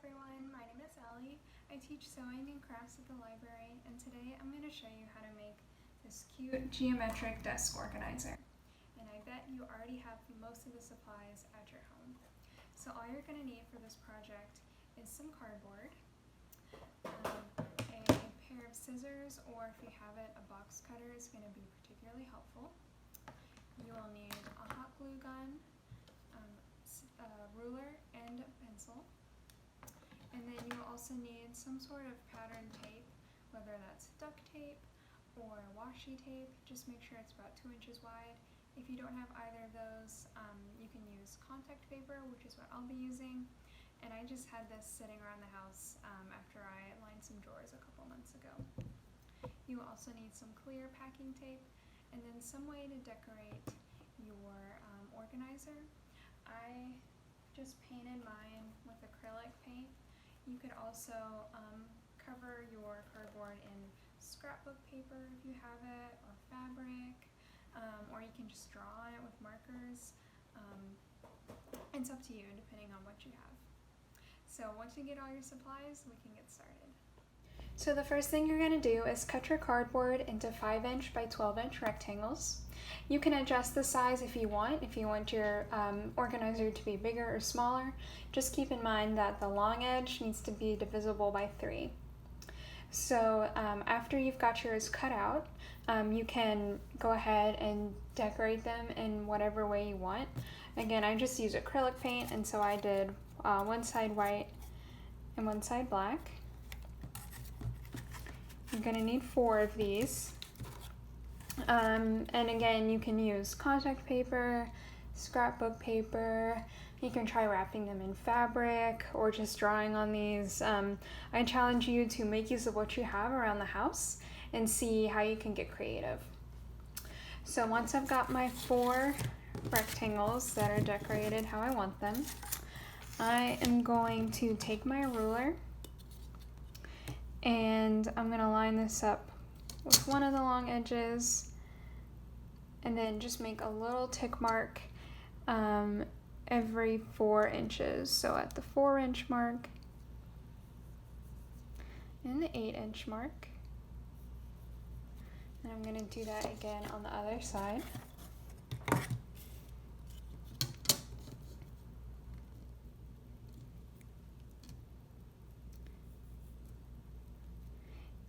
everyone, my name is Ellie. I teach sewing and crafts at the library, and today I'm going to show you how to make this cute geometric desk organizer. And I bet you already have most of the supplies at your home. So all you're going to need for this project is some cardboard, a pair of scissors, or if you have it, a box cutter is going to be particularly helpful. You will need a hot glue gun, a ruler, and a pencil. And then you will also need some sort of pattern tape, whether that's duct tape or washi tape. Just make sure it's about 2 inches wide. If you don't have either of those, you can use contact paper, which is what I'll be using. And I just had this sitting around the house after I lined some drawers a couple months ago. You will also need some clear packing tape and then some way to decorate your organizer. I just painted mine with acrylic paint. You could also cover your cardboard in scrapbook paper if you have it, or fabric, or you can just draw on it with markers. It's up to you depending on what you have. So once you get all your supplies, we can get started. So the first thing you're going to do is cut your cardboard into 5-inch by 12-inch rectangles. You can adjust the size if you want your organizer to be bigger or smaller. Just keep in mind that the long edge needs to be divisible by 3. So after you've got yours cut out, you can go ahead and decorate them in whatever way you want. Again, I just use acrylic paint, and so I did one side white and one side black. You're going to need 4 of these. And again, you can use contact paper, scrapbook paper. You can try wrapping them in fabric or just drawing on these. I challenge you to make use of what you have around the house and see how you can get creative. So once I've got my 4 rectangles that are decorated how I want them, I am going to take my ruler and I'm going to line this up with one of the long edges and then just make a little tick mark every 4 inches. So at the 4-inch mark and the 8-inch mark. And I'm going to do that again on the other side.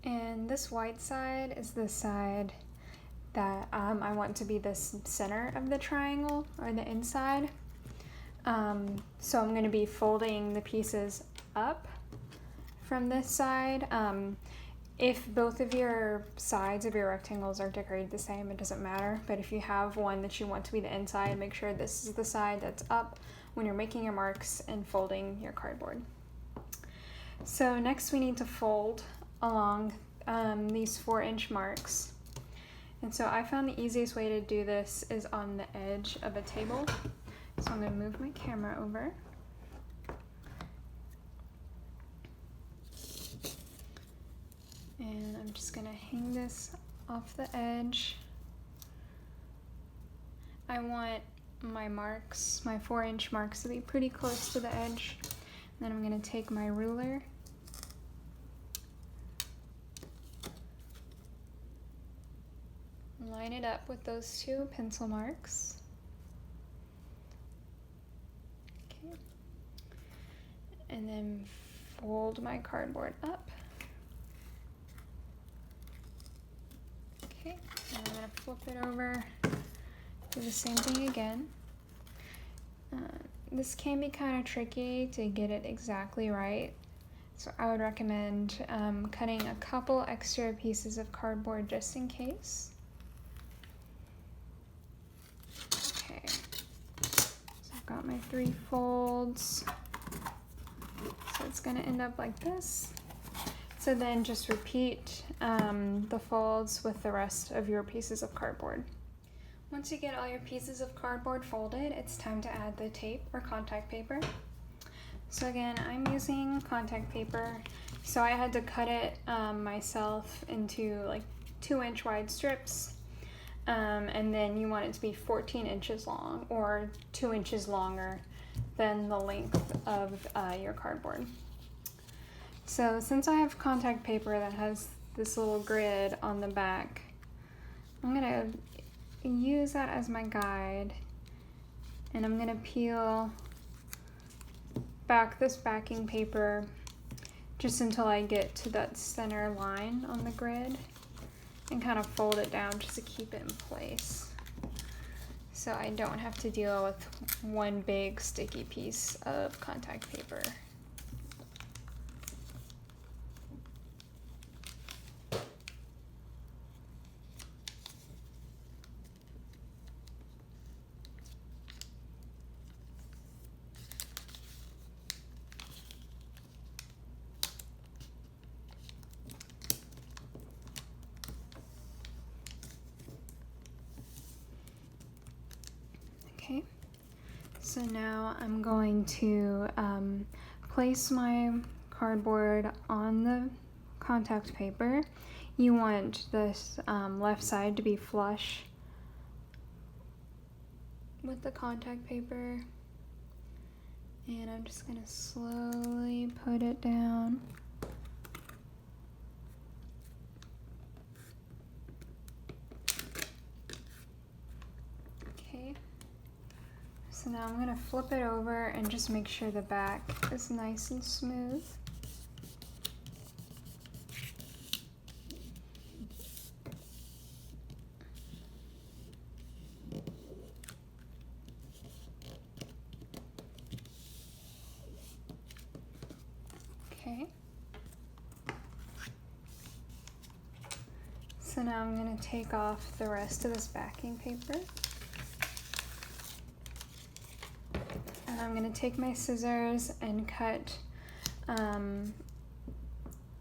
And this white side is the side that I want to be the center of the triangle, or the inside. So I'm going to be folding the pieces up from this side. If both of your sides of your rectangles are decorated the same, it doesn't matter. But if you have one that you want to be the inside, make sure this is the side that's up when you're making your marks and folding your cardboard. So next we need to fold along these 4-inch marks. And so I found the easiest way to do this is on the edge of a table. So I'm going to move my camera over. And I'm just going to hang this off the edge. I want my marks, my 4-inch marks, to be pretty close to the edge. And then I'm going to take my ruler line it up with those 2 pencil marks. Okay. And then fold my cardboard up. Okay, and I'm going to flip it over, do the same thing again. This can be kind of tricky to get it exactly right, so I would recommend cutting a couple extra pieces of cardboard just in case. Okay, so I've got my 3 folds, so it's going to end up like this. So then just repeat the folds with the rest of your pieces of cardboard. Once you get all your pieces of cardboard folded, it's time to add the tape or contact paper. So again, I'm using contact paper, so I had to cut it myself into like 2-inch wide strips. And then you want it to be 14 inches long, or 2 inches longer than the length of your cardboard. So since I have contact paper that has this little grid on the back, I'm gonna use that as my guide, and I'm gonna peel back this backing paper just until I get to that center line on the grid, and kind of fold it down just to keep it in place, so I don't have to deal with one big sticky piece of contact paper. Okay, so now I'm going to place my cardboard on the contact paper. You want this left side to be flush with the contact paper, and I'm just going to slowly put it down. Okay. So now I'm going to flip it over and just make sure the back is nice and smooth. Okay. So now I'm going to take off the rest of this backing paper. And I'm going to take my scissors and cut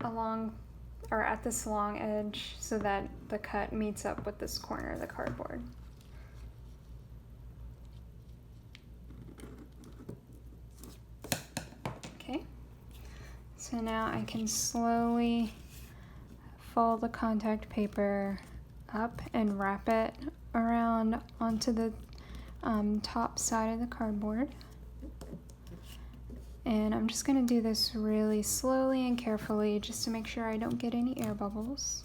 along or at this long edge so that the cut meets up with this corner of the cardboard. Okay, so now I can slowly fold the contact paper up and wrap it around onto the top side of the cardboard. And I'm just going to do this really slowly and carefully just to make sure I don't get any air bubbles.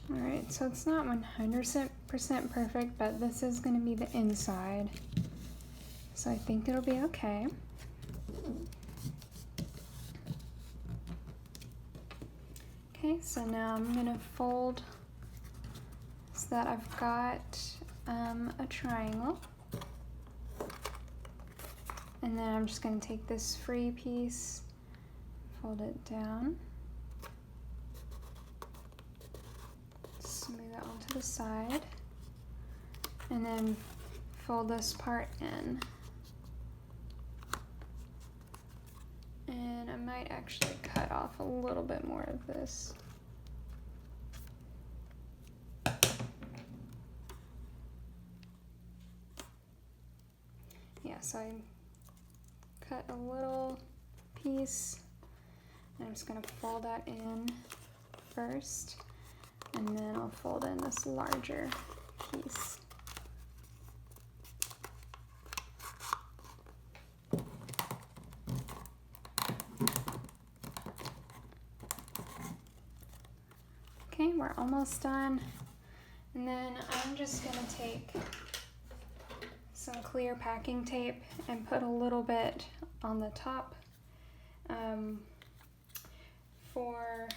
Alright, so it's not 100% perfect, but this is going to be the inside. So I think it'll be okay. Okay, so now I'm going to fold so that I've got a triangle. And then I'm just going to take this free piece, fold it down. Smooth it onto the side, and then fold this part in. And I might actually cut off a little bit more of this. Yeah, so I cut a little piece, and I'm just going to fold that in first. And then I'll fold in this larger piece. Okay, we're almost done. And then I'm just going to take some clear packing tape and put a little bit on the top. For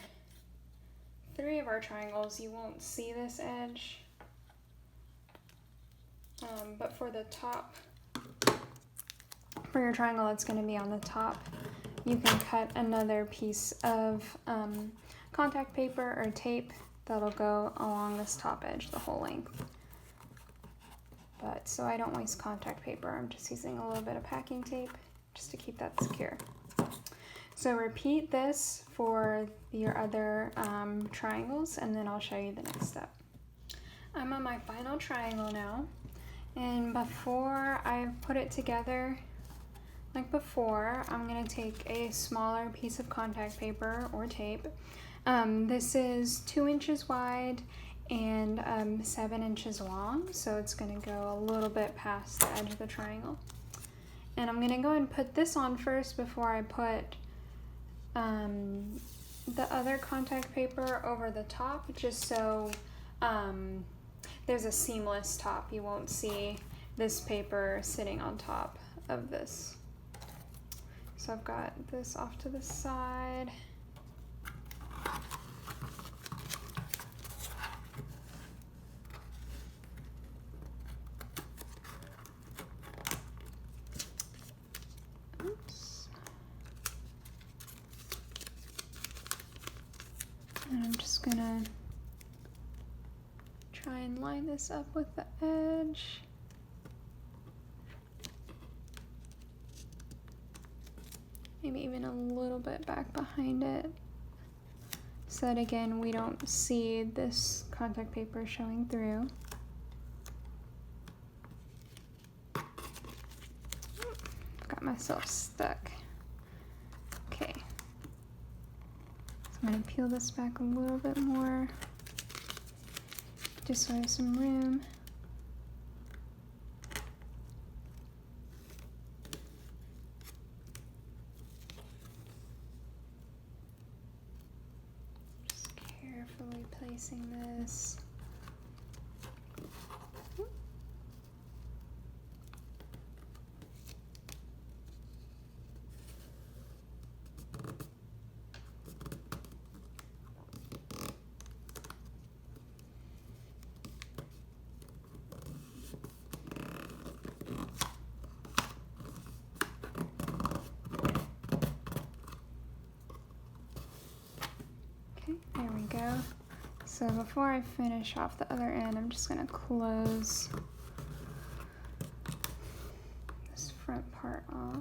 3 of our triangles, you won't see this edge, but for the top for your triangle that's going to be on the top, you can cut another piece of contact paper or tape that'll go along this top edge the whole length. But so I don't waste contact paper, I'm just using a little bit of packing tape just to keep that secure. So repeat this for your other triangles, and then I'll show you the next step. I'm on my final triangle now, and before I put it together like before, I'm going to take a smaller piece of contact paper or tape. This is 2 inches wide and 7 inches long, so it's going to go a little bit past the edge of the triangle. And I'm going to go and put this on first before I put the other contact paper over the top, just so there's a seamless top. You won't see this paper sitting on top of this. So I've got this off to the side. Oops. And I'm just gonna try and line this up with the edge. Maybe even a little bit back behind it, so that again we don't see this contact paper showing through. Got myself stuck. Okay, so I'm going to peel this back a little bit more, just so I have some room. Carefully placing this. There we go. So before I finish off the other end, I'm just going to close this front part off.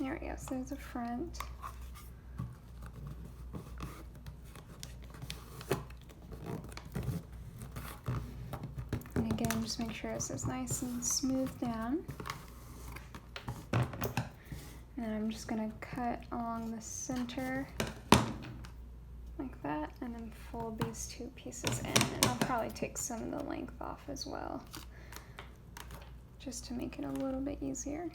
There we go, so there's a front. And again, just make sure this is nice and smooth down. And then I'm just going to cut along the center like that, and then fold these 2 pieces in. And I'll probably take some of the length off as well, just to make it a little bit easier.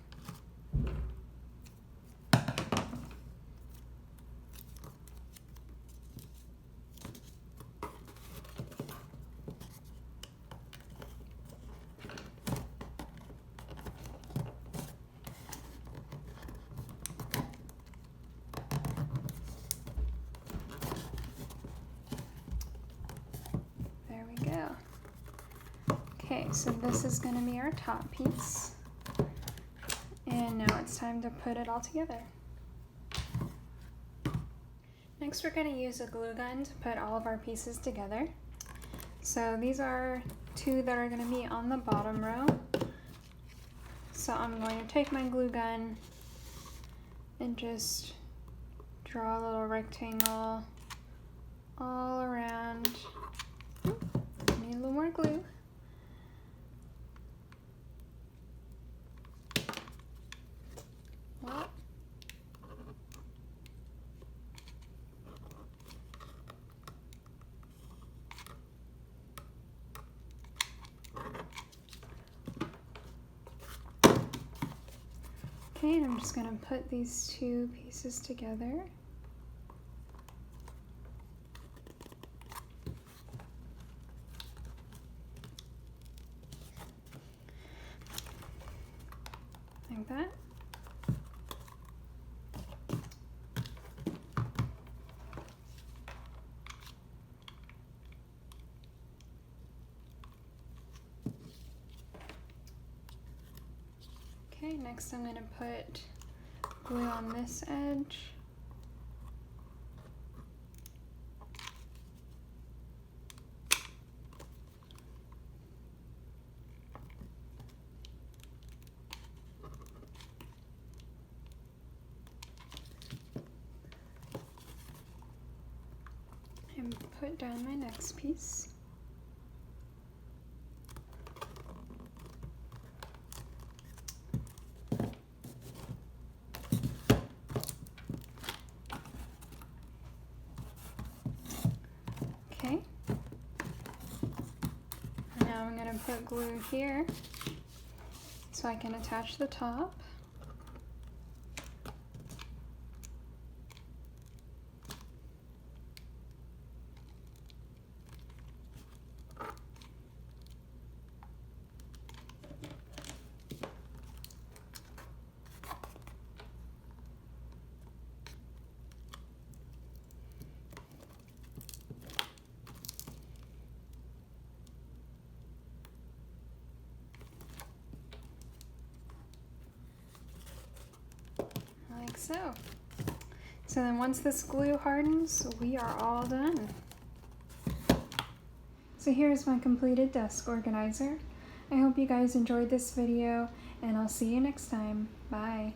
Okay, so this is going to be our top piece, and now it's time to put it all together. Next, we're going to use a glue gun to put all of our pieces together. So these are 2 that are going to be on the bottom row. So I'm going to take my glue gun and just draw a little rectangle all around. Need a little more glue. Okay, and I'm just going to put these 2 pieces together. like that. Okay, next I'm going to put glue on this edge. And put down my next piece. Okay. Now I'm going to put glue here so I can attach the top. Like so. So then once this glue hardens, we are all done. So here's my completed desk organizer. I hope you guys enjoyed this video, and I'll see you next time. Bye.